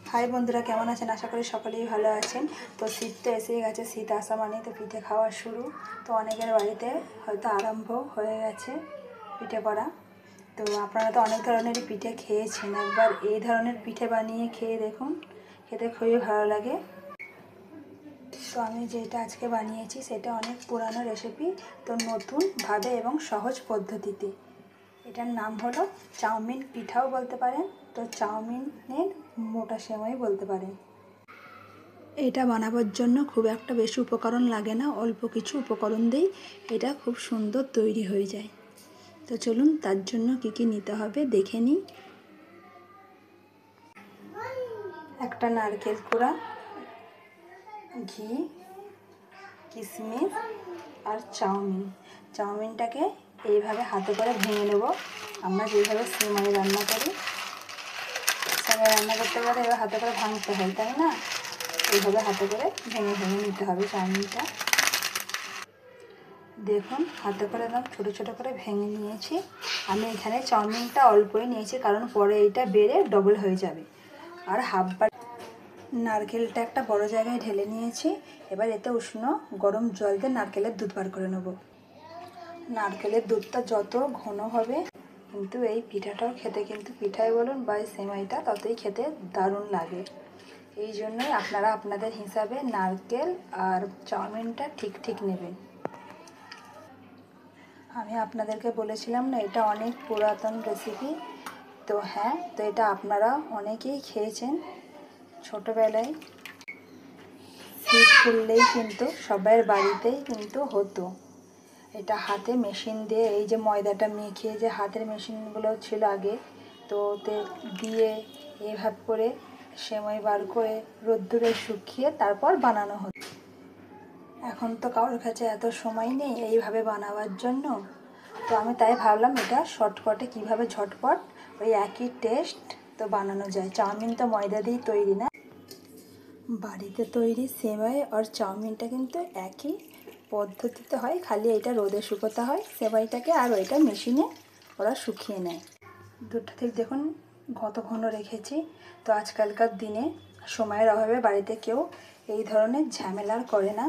High बंधुरा केमन आছেন आशा करी सकलेই ভালো আছেন। তো শীত তো এসেই গেছে, শীত আসা মানে তো পিঠে খাওয়া শুরু। তো অনেকের বাড়িতে হয়তো আরম্ভ হয়ে গেছে পিঠে করা। তো আপনারা তো অনেক ধরনের পিঠে খেয়েছেন, একবার এই ধরনের পিঠে বানিয়ে খেয়ে দেখুন, খেতে খুবই ভালো লাগে। তো আমি যেটা আজকে বানিয়েছি সেটা অনেক পুরানো রেসিপি, তো নতুনভাবে এবং সহজ পদ্ধতিতে। এটার নাম হলো চাউমিন পিঠাও বলতে পারেন, তো চাউমিনের মোটা সেমাই বলতে পারেন। এটা বানাবার জন্য খুব একটা বেশি উপকরণ লাগে না, অল্প কিছু উপকরণ দিয়েই এটা খুব সুন্দর তৈরি হয়ে যায়। তো চলুন তার জন্য কি কি নিতে হবে দেখে নিই। একটা নারকেল কোড়া, ঘি, কিশমিশ আর চাউমিনটাকে এইভাবে হাতে করে ভেঙে নেব। আমরা যেভাবে সেমাই রান্না করি, সেমাই রান্না করতে পারে এবার হাতে করে ভাঙতে হয়, তাই না? এইভাবে হাতে করে ভেঙে ভেঙে নিতে হবে চাউমিনটা। দেখুন হাতে করে একদম ছোটো ছোটো করে ভেঙে নিয়েছি। আমি এখানে চাউমিনটা অল্পই নিয়েছি, কারণ পরে এইটা বেড়ে ডবল হয়ে যাবে। আর নারকেলটা একটা বড় জায়গায় ঢেলে নিয়েছি। এবার এতে উষ্ণ গরম জল দিয়ে নারকেলের দুধ বার করে নেব। নারকেলের দুধটা যত ঘন হবে কিন্তু এই পিঠাটাও খেতে, কিন্তু পিঠাই বলুন বা সেমাইটা ততই খেতে দারুণ লাগে। এই জন্যই আপনারা আপনাদের হিসাবে নারকেল আর চাউমিনটা ঠিক ঠিক নেবেন। আমি আপনাদেরকে বলেছিলাম না এটা অনেক পুরাতন রেসিপি। তো হ্যাঁ, তো এটা আপনারা অনেকেই খেয়েছেন ছোটোবেলায়। শীত পড়লেই কিন্তু সবার বাড়িতেই কিন্তু হতো। এটা হাতে মেশিন দিয়ে, এই যে ময়দাটা মেখে যে হাতের মেশিনগুলো ছিল আগে, তো ওতে দিয়ে এইভাবে করে সেমাই বার করে রোদ্দুরে শুকিয়ে তারপর বানানো হতো। এখন তো কারোর কাছে এত সময় নেই এইভাবে বানাবার জন্য। তো আমি তাই ভাবলাম এটা শর্টকাটে কীভাবে ঝটপট ওই একই টেস্ট তো বানানো যায়। চাউমিন তো ময়দা দিয়েই তৈরি না, বাড়িতে তৈরি সেমাই আর চাউমিনটা কিন্তু একই পদ্ধতিতে হয়, খালি এটা রোদে শুকোতে হয় সেমাইটাকে, আর ওইটা মেশিনে ওরা শুকিয়ে নেয়। দুধটা ঠিক দেখুন কত ঘন রেখেছি। তো আজকালকার দিনে সময়ের অভাবে বাড়িতে কেউ এই ধরনের ঝামেলা করে না।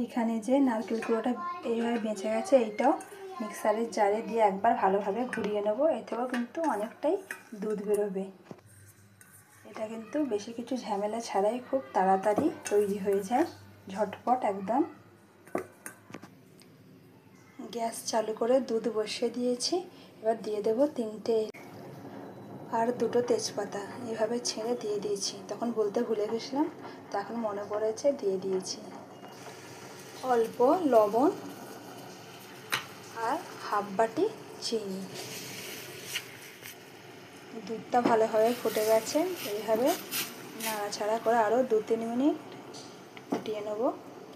এইখানে যে নারকেল কুড়োটা এইভাবে বেঁচে গেছে, এইটাও মিক্সারের জারে দিয়ে একবার ভালোভাবে ঘুরিয়ে নেব। এতেও কিন্তু অনেকটাই দুধ বেরোবে। এটা কিন্তু বেশি কিছু ঝামেলা ছাড়াই খুব তাড়াতাড়ি তৈরি হয়ে যায়, ঝটপট একদম। গ্যাস চালু করে দুধ বসিয়ে দিয়েছি। এবার দিয়ে দেব 3টে আর 2টো তেজপাতা এভাবে ছেড়ে দিয়ে দিয়েছি। তখন বলতে ভুলে গেছিলাম, তো এখন মনে পড়েছে দিয়ে দিয়েছি। অল্প লবণ আর হাফ বাটি চিনি। দুধটা ভালোভাবে ফুটে গেছে, এইভাবে নাড়াচাড়া করে আরও 2-3 মিনিট ফুটিয়ে নেব।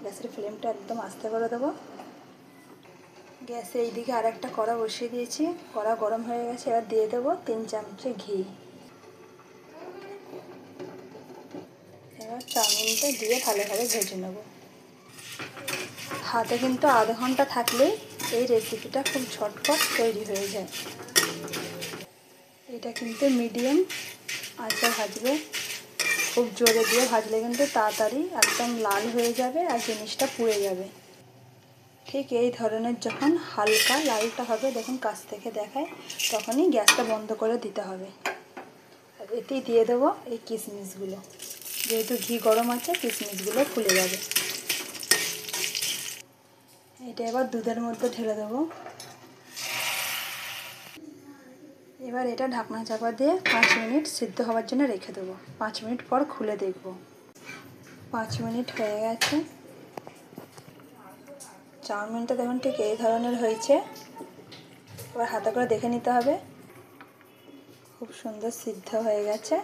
গ্যাসের ফ্লেমটা একদম আস্তে করে দেবো। গ্যাসে এইদিকে আর একটা কড়া বসিয়ে দিয়েছি, কড়া গরম হয়ে গেছে। এবার দিয়ে দেবো 3 চামচ ঘি। এবার চাউমিনটা দিয়ে ভালোভাবে ভেজে নেব। হাতে কিন্তু আধ ঘন্টা থাকলেই এই রেসিপিটা খুব ঝটপট তৈরি হয়ে যায়। এটা কিন্তু মিডিয়াম আঁচে ভাজবে, খুব জোরে দিয়ে ভাজলে কিন্তু তাড়াতাড়ি একদম লাল হয়ে যাবে আর জিনিসটা পুড়ে যাবে। ঠিক এই ধরনের যখন হালকা লালটা হবে, দেখুন কাছ থেকে দেখায়, তখনই গ্যাসটা বন্ধ করে দিতে হবে। আর এতেই দিয়ে দেবো এই কিশমিশগুলো, যেহেতু ঘি গরম আছে কিশমিশগুলো ফুলে যাবে। এটা এবার দুধের মধ্যে ঢেলে দেবো। এবার এটা ঢাকনা চাপা দিয়ে 5 মিনিট সিদ্ধ হওয়ার জন্য রেখে দেবো। 5 মিনিট পর খুলে দেখব। 5 মিনিট হয়ে গেছে। চাউমিনটা দেখুন ঠিক এই ধরনের হয়েছে। এবার হাতে করে দেখে নিতে হবে। খুব সুন্দর সিদ্ধ হয়ে গেছে।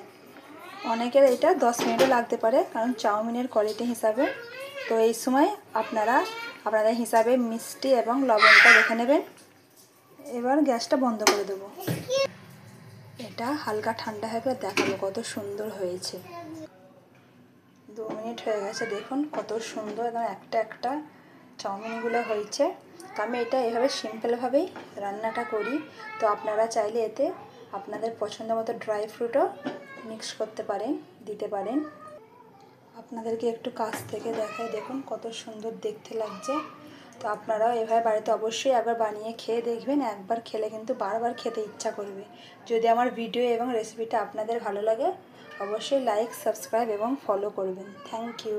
অনেকের এটা 10 মিনিটও লাগতে পারে, কারণ চাউমিনের কোয়ালিটি হিসাবে। তো এই সময় আপনারা আপনাদের হিসাবে মিষ্টি এবং লবণটা দেখে নেবেন। এবার গ্যাসটা বন্ধ করে দেবো। এটা হালকা ঠান্ডা হয়ে গেলে দেখাবো কত সুন্দর হয়েছে। 2 মিনিট হয়ে গেছে, দেখুন কত সুন্দর এবং একটা একটা চাউমিনগুলো হয়েছে। তো আমি এটা এভাবে সিম্পলভাবেই রান্নাটা করি। তো আপনারা চাইলে এতে আপনাদের পছন্দ মতো ড্রাই ফ্রুটও মিক্স করতে পারেন, দিতে পারেন। আপনাদেরকে একটু কাছ থেকে দেখাই, দেখুন কত সুন্দর দেখতে লাগছে। তো আপনারাও এভাবে বাড়িতে অবশ্যই একবার বানিয়ে খেয়ে দেখবেন। একবার খেলে কিন্তু বারবার খেতে ইচ্ছা করবে। যদি আমার ভিডিও এবং রেসিপিটা আপনাদের ভালো লাগে অবশ্যই লাইক, সাবস্ক্রাইব এবং ফলো করবেন। Thank you.